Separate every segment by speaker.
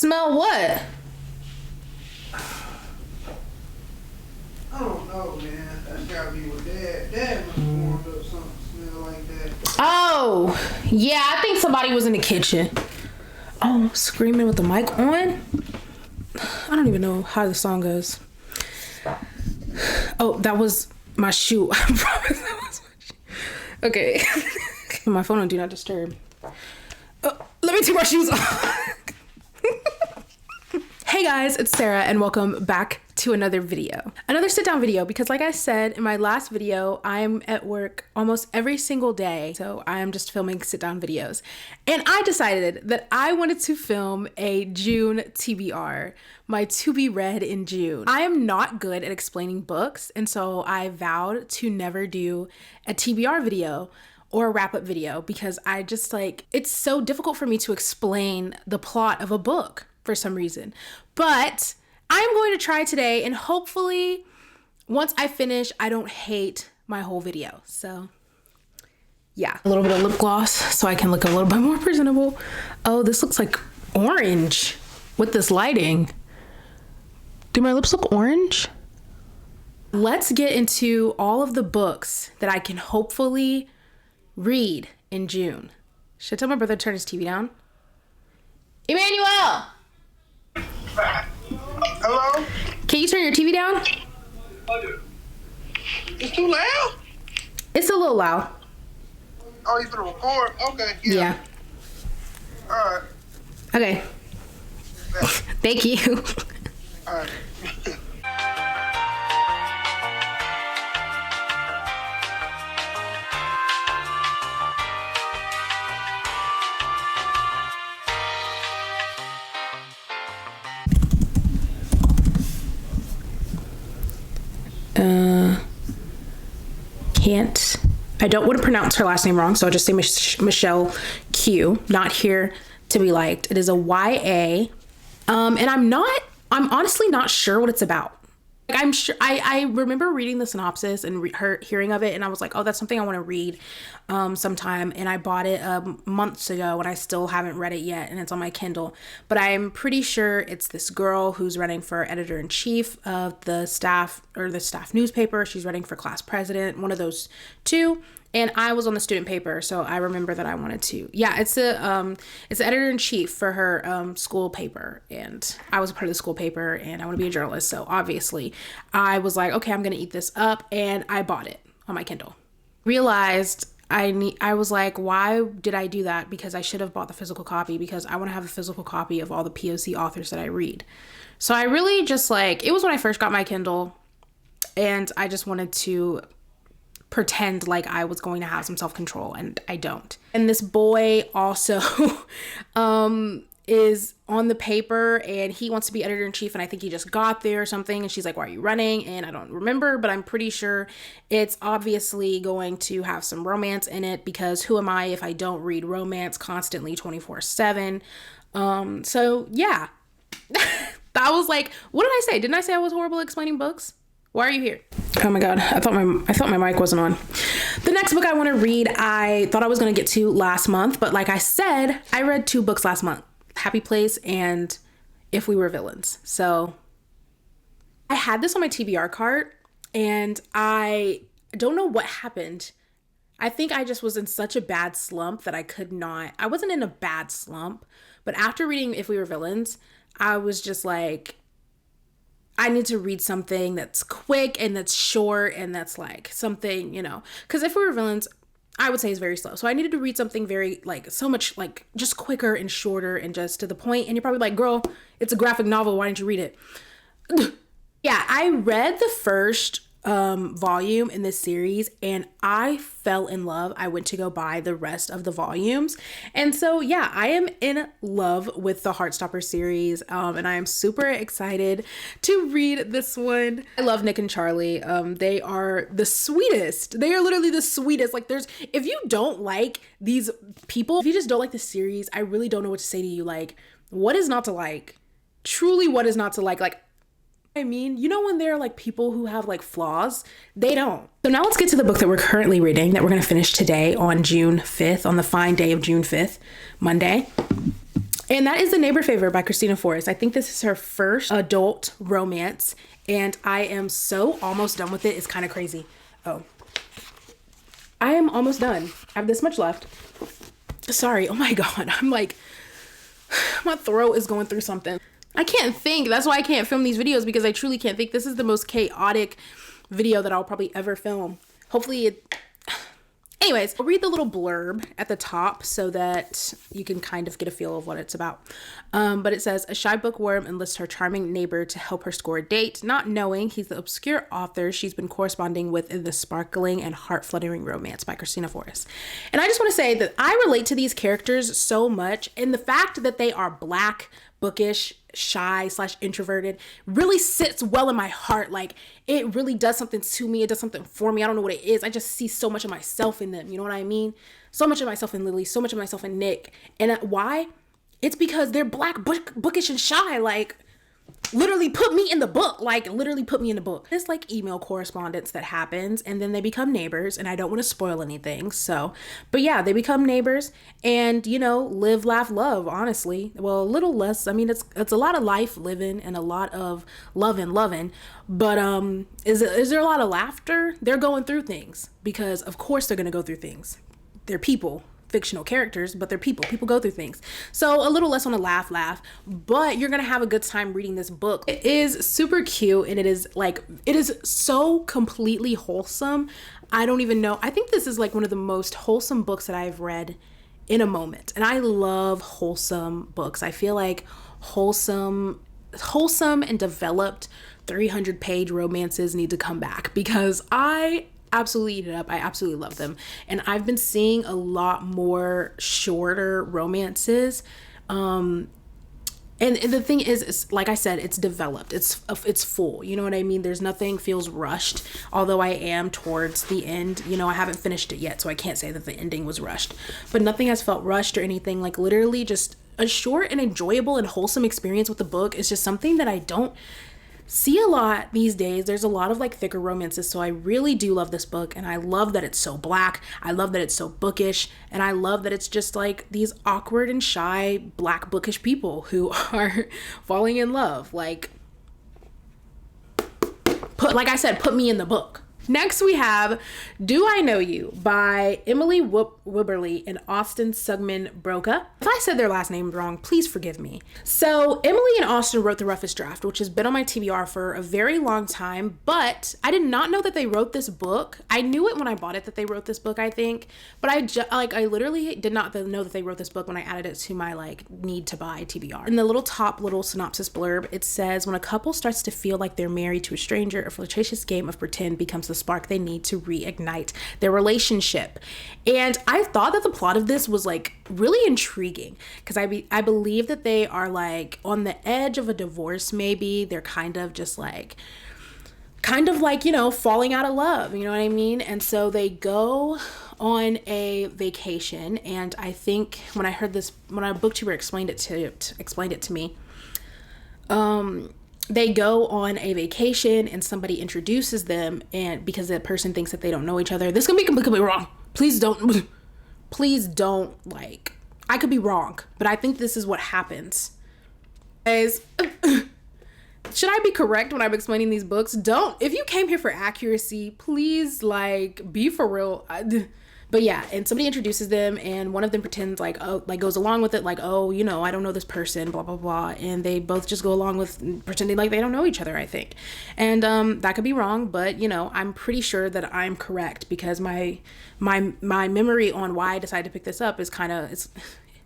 Speaker 1: Smell what?
Speaker 2: I don't know, man. That's gotta be what Dad must have warmed up something smell like that.
Speaker 1: Oh, yeah, I think somebody was in the kitchen. Oh, screaming with the mic on? I don't even know how the song goes. Oh, that was my shoe. I promise that was my shoe. Okay. My phone on Do Not Disturb. Let me take my shoes off. Hey guys, it's Sarah and welcome back to another video. Another sit down video because like I said in my last video, I'm at work almost every single day. So I am just filming sit down videos. And I decided that I wanted to film a June TBR, my to be read in June. I am not good at explaining books. And so I vowed to never do a TBR video or a wrap up video because I just it's so difficult for me to explain the plot of a book for some reason. But I'm going to try today and hopefully once I finish, I don't hate my whole video. So yeah, a little bit of lip gloss so I can look a little bit more presentable. Oh, this looks like orange with this lighting. Do my lips look orange? Let's get into all of the books that I can hopefully read in June. Should I tell my brother to turn his TV down? Emmanuel!
Speaker 2: Hello?
Speaker 1: Can you turn your TV down?
Speaker 2: It's too loud?
Speaker 1: It's a little loud.
Speaker 2: Oh, you gonna record? Okay, yeah. Alright.
Speaker 1: Okay. Thank you.
Speaker 2: Alright.
Speaker 1: I don't want to pronounce her last name wrong, so I'll just say Michelle Q. Not Here to Be Liked. It is a YA, and I'm honestly not sure what it's about. I'm sure I remember reading the synopsis and hearing of it, and I was like, oh, that's something I want to read sometime. And I bought it months ago, and I still haven't read it yet, and it's on my Kindle. But I'm pretty sure it's this girl who's running for editor-in-chief of the staff newspaper. She's running for class president, one of those two. And I was on the student paper, so I remember that I wanted to. Yeah, it's the editor-in-chief for her school paper, and I was a part of the school paper, and I want to be a journalist, so obviously I was like, okay, I'm gonna eat this up, and I bought it on my Kindle. Realized I was like, why did I do that? Because I should have bought the physical copy because I want to have a physical copy of all the POC authors that I read. So I really just it was when I first got my Kindle, and I just wanted to pretend like I was going to have some self-control, and I don't. And this boy also is on the paper, and he wants to be editor-in-chief, and I think he just got there or something, and she's like, why are you running? And I don't remember, but I'm pretty sure it's obviously going to have some romance in it because who am I if I don't read romance constantly 24/7? So yeah. That was like, what did I say? Didn't I say I was horrible at explaining books? Why are you here? Oh my God, I thought my mic wasn't on. The next book I want to read, I thought I was going to get to last month, but like I said, I read 2 books last month, Happy Place and If We Were Villains. So I had this on my TBR cart, and I don't know what happened. I think I just was in such a bad slump that I wasn't in a bad slump, but after reading If We Were Villains, I was just like, I need to read something that's quick and that's short and that's something, because If We Were Villains, I would say is very slow. So I needed to read something very so much just quicker and shorter and just to the point. And you're probably like, girl, it's a graphic novel. Why didn't you read it? Yeah, I read the first volume in this series and I fell in love. I went to go buy the rest of the volumes. And so, yeah, I am in love with the Heartstopper series. And I am super excited to read this one. I love Nick and Charlie. They are the sweetest. They are literally the sweetest. If you don't like these people, if you just don't like the series, I really don't know what to say to you. What is not to like? Truly, what is not to like? I mean, when there are people who have flaws, they don't. So now let's get to the book that we're currently reading that we're going to finish today on June 5th, on the fine day of June 5th, Monday. And that is The Neighbor Favor by Christina Forrest. I think this is her first adult romance, and I am so almost done with it. It's kind of crazy. Oh, I am almost done. I have this much left. Sorry. Oh my God. I'm like, my throat is going through something. I can't think. That's why I can't film these videos, because I truly can't think. This is the most chaotic video that I'll probably ever film. Hopefully it... Anyways, I'll read the little blurb at the top so that you can kind of get a feel of what it's about. But it says, a shy bookworm enlists her charming neighbor to help her score a date, not knowing he's the obscure author she's been corresponding with in the sparkling and heart-fluttering romance by Christina Forrest. And I just want to say that I relate to these characters so much, and the fact that they are Black, bookish, shy / introverted really sits well in my heart. Like, it really does something to me. It does something for me. I don't know what it is. I just see so much of myself in them. You know what I mean? So much of myself in Lily, so much of myself in Nick. And why? It's because they're Black, bookish, and shy. Like, literally put me in the book. Like, literally put me in the book. It's like email correspondence that happens, and then they become neighbors, and I don't want to spoil anything. So, but yeah, they become neighbors, and, you know, live, laugh, love, honestly. Well, a little less. I mean, it's a lot of life living and a lot of loving. But is there a lot of laughter? They're going through things, because of course they're going to go through things. They're people. Fictional characters, but they're people go through things. So a little less on a laugh, but you're gonna have a good time reading this book. It is super cute, and it is so completely wholesome. I don't even know. I think this is like one of the most wholesome books that I've read in a moment. And I love wholesome books. I feel like wholesome and developed 300-page romances need to come back, because I absolutely eat it up. I absolutely love them. And I've been seeing a lot more shorter romances. And the thing is, like I said, it's developed. It's full. You know what I mean? There's nothing feels rushed. Although I am towards the end. You know, I haven't finished it yet, so I can't say that the ending was rushed. But nothing has felt rushed or anything. Like, literally just a short and enjoyable and wholesome experience with the book is just something that I don't see a lot these days. There's a lot of like thicker romances, so I really do love this book, and I love that it's so Black. I love that it's so bookish, and I love that it's just like these awkward and shy Black bookish people who are falling in love. Like I said, put me in the book. Next we have Do I Know You by Emily Wibberley and Austin Sugman Broca. If I said their last name wrong, please forgive me. So Emily and Austin wrote The Roughest Draft, which has been on my TBR for a very long time, but I did not know that they wrote this book. I knew it when I bought it that they wrote this book, I think, but I literally did not know that they wrote this book when I added it to my like need to buy TBR. In the top little synopsis blurb, it says, when a couple starts to feel like they're married to a stranger, a flirtatious game of pretend becomes the spark they need to reignite their relationship. And I thought that the plot of this was like really intriguing, because I believe that they are like on the edge of a divorce. Maybe they're kind of like, you know, falling out of love, you know what I mean? And so they go on a vacation, and I think when I heard this, when a booktuber explained it to me, they go on a vacation and somebody introduces them, and because that person thinks that they don't know each other. This can be completely wrong. Please don't like, I could be wrong, but I think this is what happens. Guys, should I be correct when I'm explaining these books? If you came here for accuracy, please like be for real. But yeah, and somebody introduces them, and one of them pretends like, oh, like goes along with it, like, oh, you know, I don't know this person, blah, blah, blah. And they both just go along with pretending like they don't know each other, I think. And that could be wrong, but, you know, I'm pretty sure that I'm correct, because my memory on why I decided to pick this up is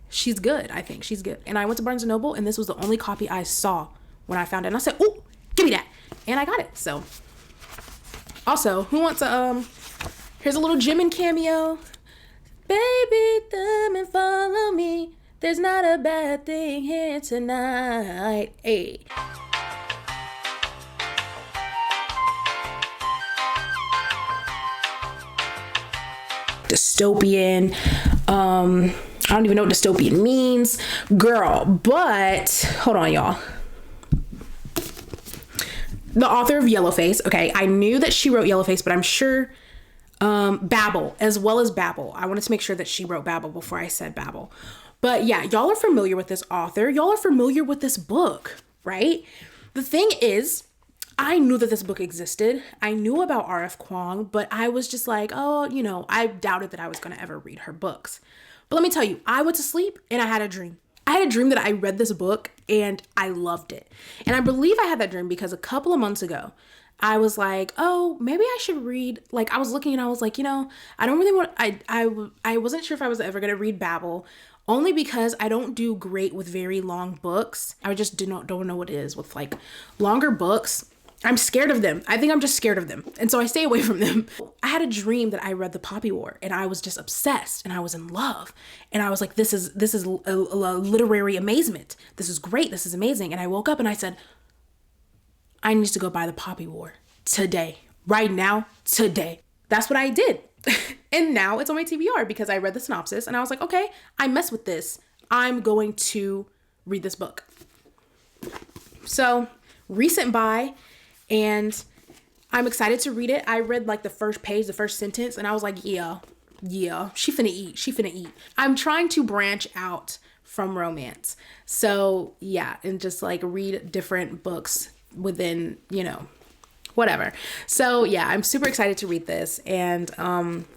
Speaker 1: she's good. I think she's good. And I went to Barnes & Noble, and this was the only copy I saw when I found it. And I said, oh, give me that. And I got it. So also, who wants here's a little Jimin cameo. Baby, come and follow me. There's not a bad thing here tonight. Hey. Dystopian. I don't even know what dystopian means, girl. But hold on, y'all. The author of Yellowface. Okay, I knew that she wrote Yellowface, but I'm sure Babel, as well as Babel. I wanted to make sure that she wrote Babel before I said Babel. But yeah, y'all are familiar with this author. Y'all are familiar with this book, right? The thing is, I knew that this book existed. I knew about R.F. Kuang, but I was just like, oh, you know, I doubted that I was going to ever read her books. But let me tell you, I went to sleep and I had a dream. I had a dream that I read this book and I loved it. And I believe I had that dream because a couple of months ago, I was like, oh, maybe I should read. Like, I was looking and I was like, you know, I don't really want, I wasn't sure if I was ever going to read Babel, only because I don't do great with very long books. I just don't know what it is with like longer books. I'm scared of them. I think I'm just scared of them. And so I stay away from them. I had a dream that I read The Poppy War and I was just obsessed and I was in love. And I was like, this is a literary amazement. This is great. This is amazing. And I woke up and I said, I need to go buy The Poppy War today, right now, today. That's what I did. And now it's on my TBR because I read the synopsis and I was like, okay, I mess with this. I'm going to read this book. So recent buy, and I'm excited to read it. I read like the first page, the first sentence, and I was like, yeah, she finna eat. I'm trying to branch out from romance. So yeah, and just like read different books within, you know, whatever. So yeah, I'm super excited to read this. And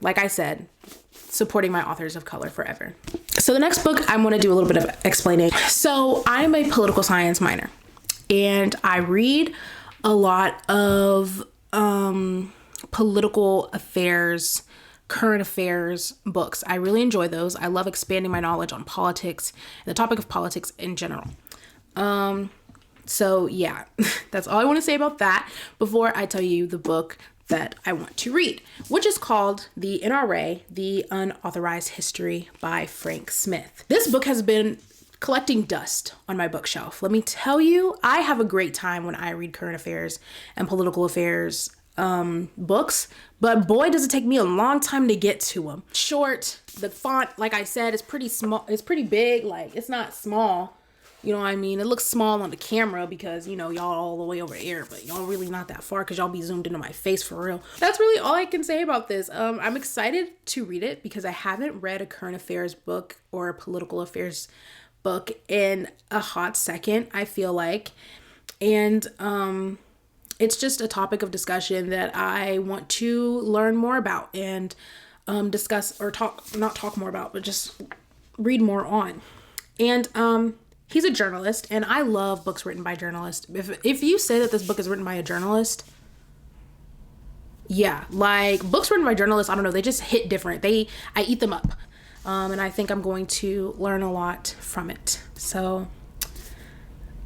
Speaker 1: like I said, supporting my authors of color forever. So the next book, I'm going to do a little bit of explaining. So I'm a political science minor and I read a lot of political affairs, current affairs books. I really enjoy those. I love expanding my knowledge on politics and the topic of politics in general. So yeah, that's all I want to say about that before I tell you the book that I want to read, which is called The NRA, The Unauthorized History by Frank Smith. This book has been collecting dust on my bookshelf. Let me tell you, I have a great time when I read current affairs and political affairs books, but boy, does it take me a long time to get to them. Short, the font, like I said, is pretty small. It's pretty big. Like, it's not small. You know what I mean? It looks small on the camera because, you know, y'all all the way over here, but y'all really not that far because y'all be zoomed into my face for real. That's really all I can say about this. I'm excited to read it because I haven't read a current affairs book or a political affairs book in a hot second, I feel like. And it's just a topic of discussion that I want to learn more about and discuss or not talk more about, but just read more on. And he's a journalist, and I love books written by journalists. If you say that this book is written by a journalist, yeah, like books written by journalists, I don't know, they just hit different. I eat them up. And I think I'm going to learn a lot from it. So,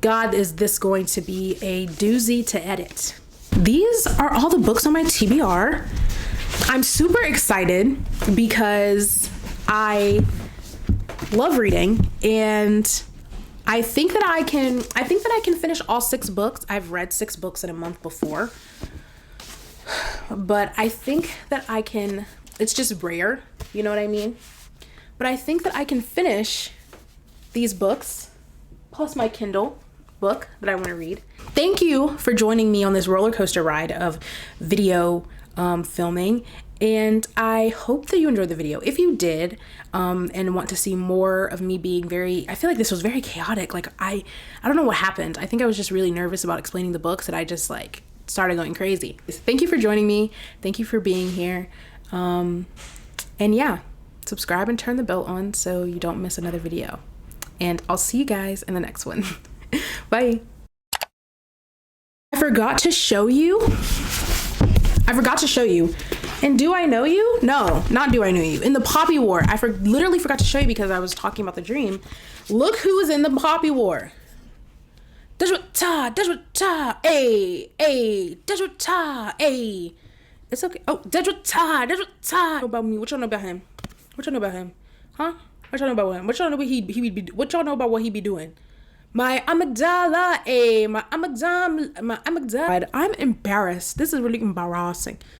Speaker 1: God, is this going to be a doozy to edit? These are all the books on my TBR. I'm super excited because I love reading, and I think that I can finish all 6 books. I've read 6 books in a month before, but I think that I can. It's just rare, you know what I mean? But I think that I can finish these books plus my Kindle book that I want to read. Thank you for joining me on this roller coaster ride of video filming. And I hope that you enjoyed the video. If you did, and want to see more of me being I feel like this was very chaotic. Like I don't know what happened. I think I was just really nervous about explaining the books that I just like started going crazy. Thank you for joining me. Thank you for being here. And yeah, subscribe and turn the bell on so you don't miss another video. And I'll see you guys in the next one. Bye. I forgot to show you. And do I know you? No, not do I know you. In the Poppy War, I literally forgot to show you because I was talking about the dream. Look who is in the Poppy War. Deshwata, hey. It's okay. Oh, Deshwata. About me. What y'all know about him? Huh? What y'all know about him? What y'all know what y'all know about what he be doing? My amygdala, my amygdala. I'm embarrassed. This is really embarrassing.